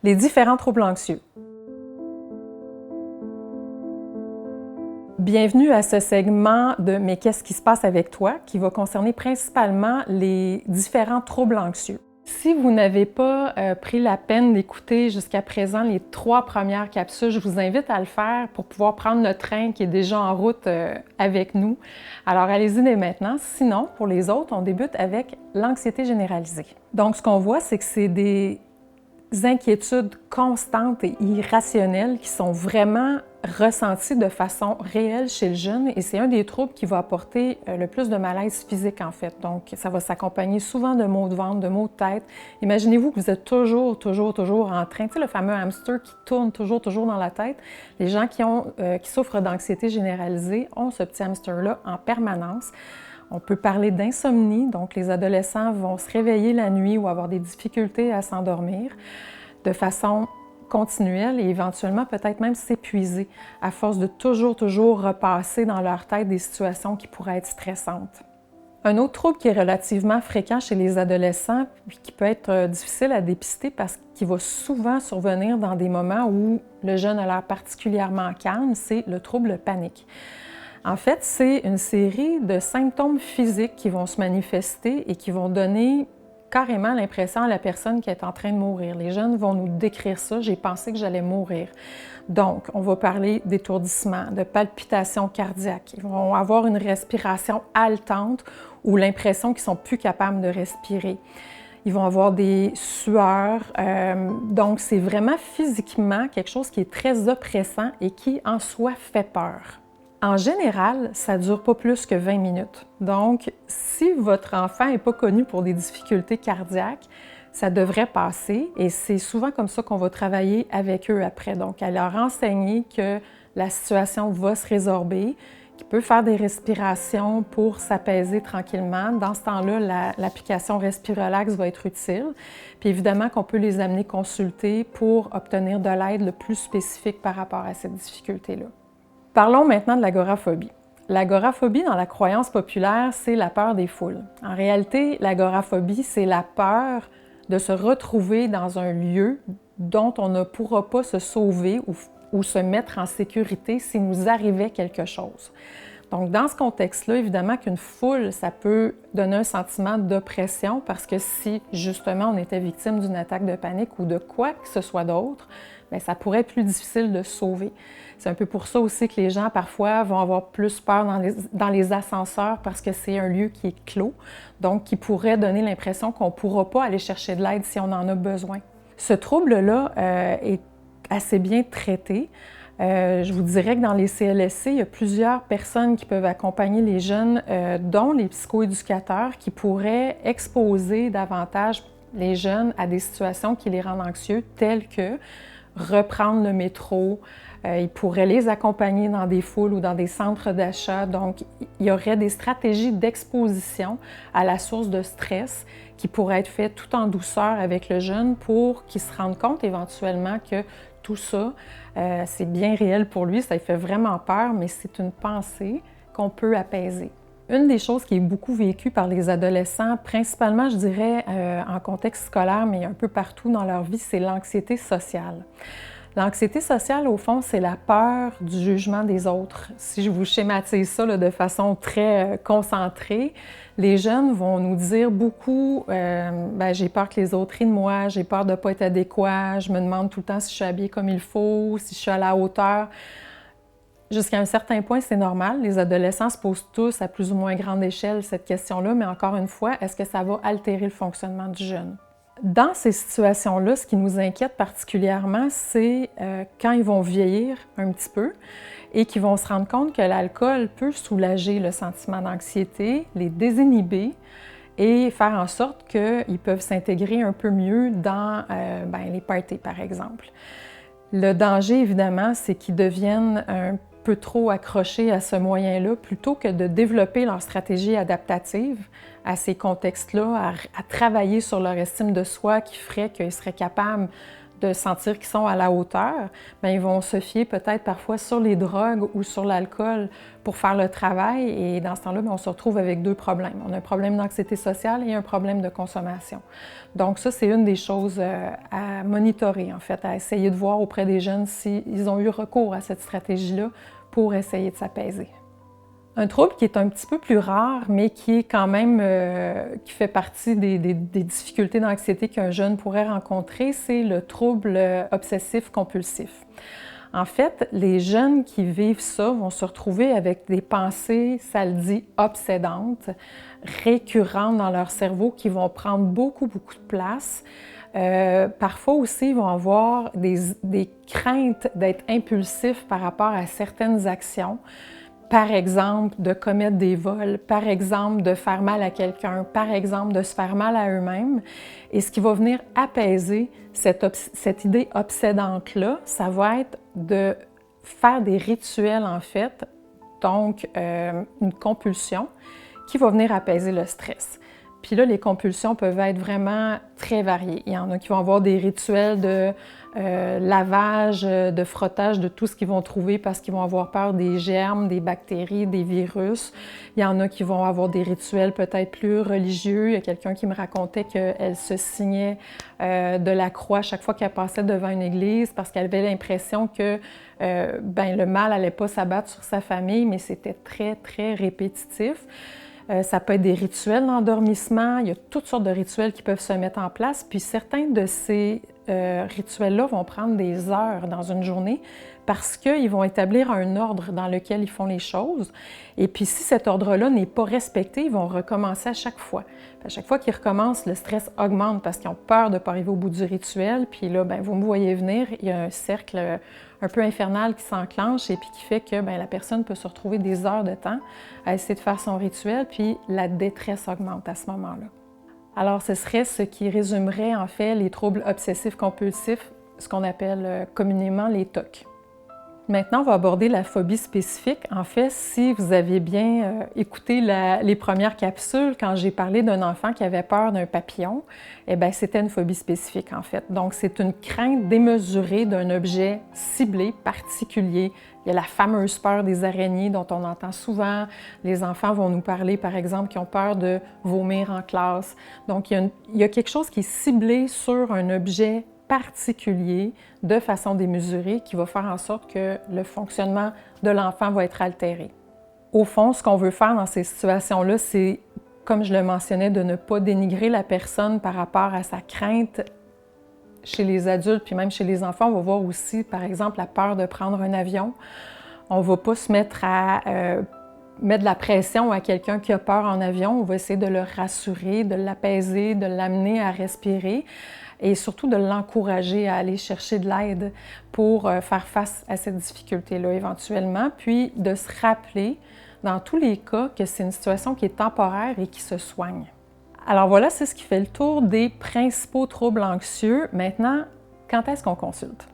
Les différents troubles anxieux. Bienvenue à ce segment de « Mais qu'est-ce qui se passe avec toi ?» qui va concerner principalement les différents troubles anxieux. Si vous n'avez pas pris la peine d'écouter jusqu'à présent les 3 premières capsules, je vous invite à le faire pour pouvoir prendre le train qui est déjà en route avec nous. Alors allez-y dès maintenant. Sinon, pour les autres, on débute avec l'anxiété généralisée. Donc ce qu'on voit, c'est que c'est des inquiétudes constantes et irrationnelles qui sont vraiment ressenties de façon réelle chez le jeune et c'est un des troubles qui va apporter le plus de malaise physique en fait. Donc ça va s'accompagner souvent de maux de ventre, de maux de tête. Imaginez-vous que vous êtes toujours en train, tu sais le fameux hamster qui tourne toujours dans la tête. Les gens qui souffrent d'anxiété généralisée ont ce petit hamster-là en permanence. On peut parler d'insomnie, donc les adolescents vont se réveiller la nuit ou avoir des difficultés à s'endormir de façon continuelle et éventuellement peut-être même s'épuiser à force de toujours repasser dans leur tête des situations qui pourraient être stressantes. Un autre trouble qui est relativement fréquent chez les adolescents puis qui peut être difficile à dépister parce qu'il va souvent survenir dans des moments où le jeune a l'air particulièrement calme, c'est le trouble panique. En fait, c'est une série de symptômes physiques qui vont se manifester et qui vont donner carrément l'impression à la personne qui est en train de mourir. Les jeunes vont nous décrire ça, j'ai pensé que j'allais mourir. Donc, on va parler d'étourdissement, de palpitations cardiaques. Ils vont avoir une respiration haletante ou l'impression qu'ils ne sont plus capables de respirer. Ils vont avoir des sueurs. Donc, c'est vraiment physiquement quelque chose qui est très oppressant et qui, en soi, fait peur. En général, ça ne dure pas plus que 20 minutes. Donc, si votre enfant n'est pas connu pour des difficultés cardiaques, ça devrait passer et c'est souvent comme ça qu'on va travailler avec eux après. Donc, à leur enseigner que la situation va se résorber, qu'il peut faire des respirations pour s'apaiser tranquillement. Dans ce temps-là, l'application Respirelax va être utile. Puis évidemment qu'on peut les amener consulter pour obtenir de l'aide le plus spécifique par rapport à cette difficulté-là. Parlons maintenant de l'agoraphobie. L'agoraphobie, dans la croyance populaire, c'est la peur des foules. En réalité, l'agoraphobie, c'est la peur de se retrouver dans un lieu dont on ne pourra pas se sauver ou se mettre en sécurité s'il nous arrivait quelque chose. Donc, dans ce contexte-là, évidemment qu'une foule, ça peut donner un sentiment d'oppression parce que si, justement, on était victime d'une attaque de panique ou de quoi que ce soit d'autre, bien, ça pourrait être plus difficile de se sauver. C'est un peu pour ça aussi que les gens, parfois, vont avoir plus peur dans les ascenseurs parce que c'est un lieu qui est clos, donc qui pourrait donner l'impression qu'on ne pourra pas aller chercher de l'aide si on en a besoin. Ce trouble-là est assez bien traité. Je vous dirais que dans les CLSC, il y a plusieurs personnes qui peuvent accompagner les jeunes, dont les psychoéducateurs, qui pourraient exposer davantage les jeunes à des situations qui les rendent anxieux, telles que reprendre le métro. Ils pourraient les accompagner dans des foules ou dans des centres d'achat. Donc, il y aurait des stratégies d'exposition à la source de stress qui pourraient être faites tout en douceur avec le jeune pour qu'il se rende compte éventuellement que tout ça, c'est bien réel pour lui, ça lui fait vraiment peur, mais c'est une pensée qu'on peut apaiser. Une des choses qui est beaucoup vécue par les adolescents, principalement, je dirais, en contexte scolaire, mais un peu partout dans leur vie, c'est l'anxiété sociale. L'anxiété sociale, au fond, c'est la peur du jugement des autres. Si je vous schématise ça là, de façon très concentrée, les jeunes vont nous dire beaucoup j'ai peur que les autres rient de moi, j'ai peur de ne pas être adéquat, je me demande tout le temps si je suis habillée comme il faut, si je suis à la hauteur. Jusqu'à un certain point, c'est normal. Les adolescents se posent tous à plus ou moins grande échelle cette question-là, mais encore une fois, est-ce que ça va altérer le fonctionnement du jeune? Dans ces situations-là, ce qui nous inquiète particulièrement, c'est quand ils vont vieillir un petit peu et qu'ils vont se rendre compte que l'alcool peut soulager le sentiment d'anxiété, les désinhiber et faire en sorte qu'ils peuvent s'intégrer un peu mieux dans les parties, par exemple. Le danger, évidemment, c'est qu'ils deviennent un peu trop accrochés à ce moyen-là plutôt que de développer leur stratégie adaptative à ces contextes-là, à travailler sur leur estime de soi qui ferait qu'ils seraient capables de sentir qu'ils sont à la hauteur, bien, ils vont se fier peut-être parfois sur les drogues ou sur l'alcool pour faire le travail. Et dans ce temps-là, bien, on se retrouve avec deux problèmes. On a un problème d'anxiété sociale et un problème de consommation. Donc ça, c'est une des choses à monitorer, en fait, à essayer de voir auprès des jeunes s'ils ont eu recours à cette stratégie-là pour essayer de s'apaiser. Un trouble qui est un petit peu plus rare, mais qui est quand même, qui fait partie des difficultés d'anxiété qu'un jeune pourrait rencontrer, c'est le trouble obsessif-compulsif. En fait, les jeunes qui vivent ça vont se retrouver avec des pensées, ça le dit, obsédantes, récurrentes dans leur cerveau, qui vont prendre beaucoup de place. Parfois aussi, ils vont avoir des craintes d'être impulsifs par rapport à certaines actions. Par exemple, de commettre des vols, par exemple, de faire mal à quelqu'un, par exemple, de se faire mal à eux-mêmes. Et ce qui va venir apaiser cette idée obsédante-là, ça va être de faire des rituels, en fait, donc une compulsion qui va venir apaiser le stress. Puis là, les compulsions peuvent être vraiment très variées. Il y en a qui vont avoir des rituels de lavage, de frottage de tout ce qu'ils vont trouver parce qu'ils vont avoir peur des germes, des bactéries, des virus. Il y en a qui vont avoir des rituels peut-être plus religieux. Il y a quelqu'un qui me racontait qu'elle se signait de la croix chaque fois qu'elle passait devant une église parce qu'elle avait l'impression que le mal n'allait pas s'abattre sur sa famille, mais c'était très répétitif. Ça peut être des rituels d'endormissement. Il y a toutes sortes de rituels qui peuvent se mettre en place. Puis certains de ces rituels-là vont prendre des heures dans une journée parce qu'ils vont établir un ordre dans lequel ils font les choses. Et puis si cet ordre-là n'est pas respecté, ils vont recommencer à chaque fois. À chaque fois qu'ils recommencent, le stress augmente parce qu'ils ont peur de ne pas arriver au bout du rituel. Puis là, vous me voyez venir, il y a un cercle un peu infernal qui s'enclenche et puis qui fait que la personne peut se retrouver des heures de temps à essayer de faire son rituel, puis la détresse augmente à ce moment-là. Alors, ce serait ce qui résumerait en fait les troubles obsessifs-compulsifs, ce qu'on appelle communément les TOC. Maintenant, on va aborder la phobie spécifique. En fait, si vous aviez bien écouté les premières capsules, quand j'ai parlé d'un enfant qui avait peur d'un papillon, c'était une phobie spécifique, en fait. Donc, c'est une crainte démesurée d'un objet ciblé, particulier. Il y a la fameuse peur des araignées dont on entend souvent. Les enfants vont nous parler, par exemple, qui ont peur de vomir en classe. Donc, il y a quelque chose qui est ciblé sur un objet particulier de façon démesurée qui va faire en sorte que le fonctionnement de l'enfant va être altéré. Au fond, ce qu'on veut faire dans ces situations-là, c'est, comme je le mentionnais, de ne pas dénigrer la personne par rapport à sa crainte. Chez les adultes, puis même chez les enfants, on va voir aussi, par exemple, la peur de prendre un avion. On ne va pas se mettre à mettre de la pression à quelqu'un qui a peur en avion. On va essayer de le rassurer, de l'apaiser, de l'amener à respirer et surtout de l'encourager à aller chercher de l'aide pour faire face à cette difficulté-là éventuellement, puis de se rappeler, dans tous les cas, que c'est une situation qui est temporaire et qui se soigne. Alors voilà, c'est ce qui fait le tour des principaux troubles anxieux. Maintenant, quand est-ce qu'on consulte?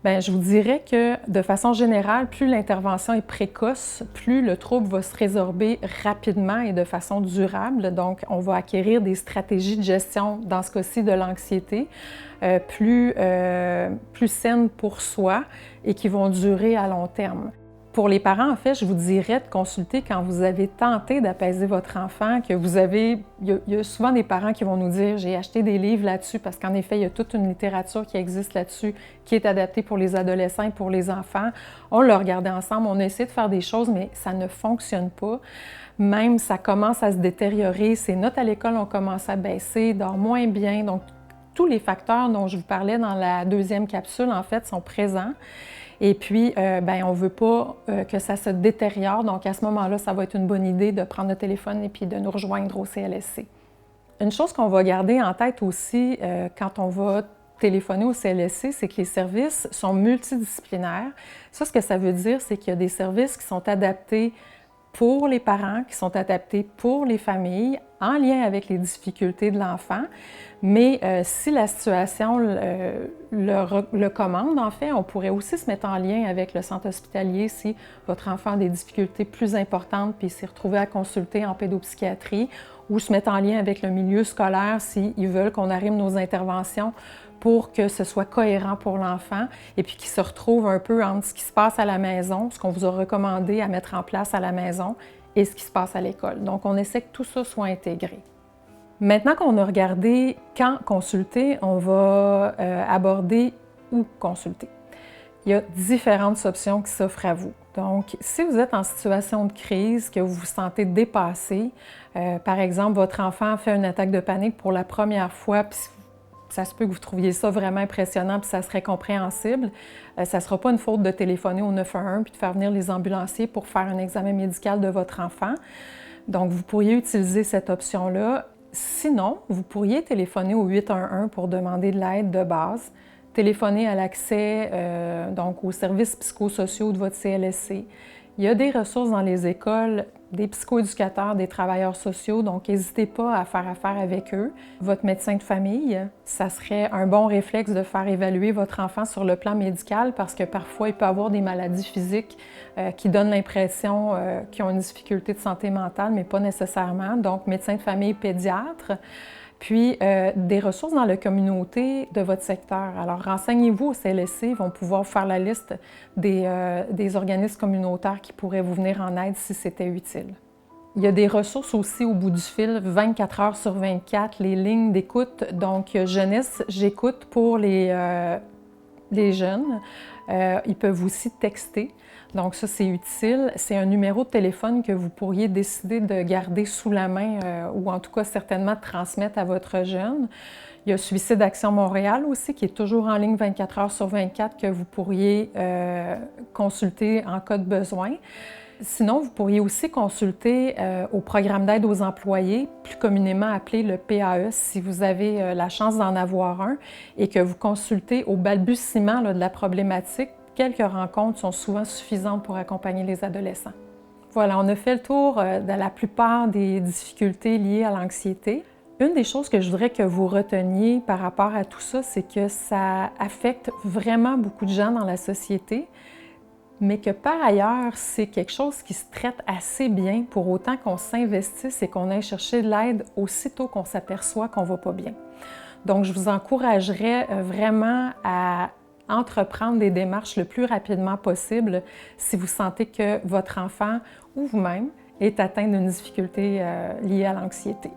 Bien, je vous dirais que de façon générale, plus l'intervention est précoce, plus le trouble va se résorber rapidement et de façon durable. Donc, on va acquérir des stratégies de gestion, dans ce cas-ci de l'anxiété, plus saines pour soi et qui vont durer à long terme. Pour les parents, en fait, je vous dirais de consulter quand vous avez tenté d'apaiser votre enfant, que vous avez... Il y a souvent des parents qui vont nous dire « j'ai acheté des livres là-dessus » parce qu'en effet, il y a toute une littérature qui existe là-dessus, qui est adaptée pour les adolescents et pour les enfants. On l'a regardé ensemble, on a essayé de faire des choses, mais ça ne fonctionne pas. Même, ça commence à se détériorer. Ses notes à l'école ont commencé à baisser, dort moins bien. Donc, tous les facteurs dont je vous parlais dans la deuxième capsule, en fait, sont présents. Et puis, on ne veut pas que ça se détériore. Donc, à ce moment-là, ça va être une bonne idée de prendre le téléphone et puis de nous rejoindre au CLSC. Une chose qu'on va garder en tête aussi quand on va téléphoner au CLSC, c'est que les services sont multidisciplinaires. Ça, ce que ça veut dire, c'est qu'il y a des services qui sont adaptés pour les parents, qui sont adaptés pour les familles, en lien avec les difficultés de l'enfant. Mais si la situation le commande, en fait, on pourrait aussi se mettre en lien avec le centre hospitalier si votre enfant a des difficultés plus importantes puis s'est retrouvé à consulter en pédopsychiatrie, ou se mettre en lien avec le milieu scolaire s'ils veulent qu'on arrime nos interventions pour que ce soit cohérent pour l'enfant et puis qu'il se retrouve un peu entre ce qui se passe à la maison, ce qu'on vous a recommandé à mettre en place à la maison et ce qui se passe à l'école. Donc, on essaie que tout ça soit intégré. Maintenant qu'on a regardé quand consulter, on va aborder où consulter. Il y a différentes options qui s'offrent à vous. Donc, si vous êtes en situation de crise, que vous vous sentez dépassé, par exemple, votre enfant fait une attaque de panique pour la première fois, puis ça se peut que vous trouviez ça vraiment impressionnant, puis ça serait compréhensible, ça ne sera pas une faute de téléphoner au 911 puis de faire venir les ambulanciers pour faire un examen médical de votre enfant. Donc, vous pourriez utiliser cette option-là. Sinon, vous pourriez téléphoner au 811 pour demander de l'aide de base, téléphoner à l'accès donc aux services psychosociaux de votre CLSC. Il y a des ressources dans les écoles, des psychoéducateurs, des travailleurs sociaux, donc n'hésitez pas à faire affaire avec eux. Votre médecin de famille, ça serait un bon réflexe de faire évaluer votre enfant sur le plan médical parce que parfois il peut avoir des maladies physiques qui donnent l'impression qu'ils ont une difficulté de santé mentale, mais pas nécessairement. Donc médecin de famille, pédiatre. Puis, des ressources dans la communauté de votre secteur. Alors, renseignez-vous au CLSC, ils vont pouvoir faire la liste des organismes communautaires qui pourraient vous venir en aide si c'était utile. Il y a des ressources aussi au bout du fil, 24 heures sur 24, les lignes d'écoute. Donc, Jeunesse, j'écoute pour les jeunes. Ils peuvent aussi texter. Donc ça, c'est utile. C'est un numéro de téléphone que vous pourriez décider de garder sous la main ou en tout cas certainement de transmettre à votre jeune. Il y a Suicide Action Montréal aussi qui est toujours en ligne 24 heures sur 24 que vous pourriez consulter en cas de besoin. Sinon, vous pourriez aussi consulter au programme d'aide aux employés, plus communément appelé le PAE, si vous avez la chance d'en avoir un et que vous consultez au balbutiement de la problématique. Quelques rencontres sont souvent suffisantes pour accompagner les adolescents. Voilà, on a fait le tour de la plupart des difficultés liées à l'anxiété. Une des choses que je voudrais que vous reteniez par rapport à tout ça, c'est que ça affecte vraiment beaucoup de gens dans la société, mais que par ailleurs, c'est quelque chose qui se traite assez bien pour autant qu'on s'investisse et qu'on aille chercher de l'aide aussitôt qu'on s'aperçoit qu'on ne va pas bien. Donc, je vous encouragerais vraiment à entreprendre des démarches le plus rapidement possible si vous sentez que votre enfant ou vous-même est atteint d'une difficulté liée à l'anxiété.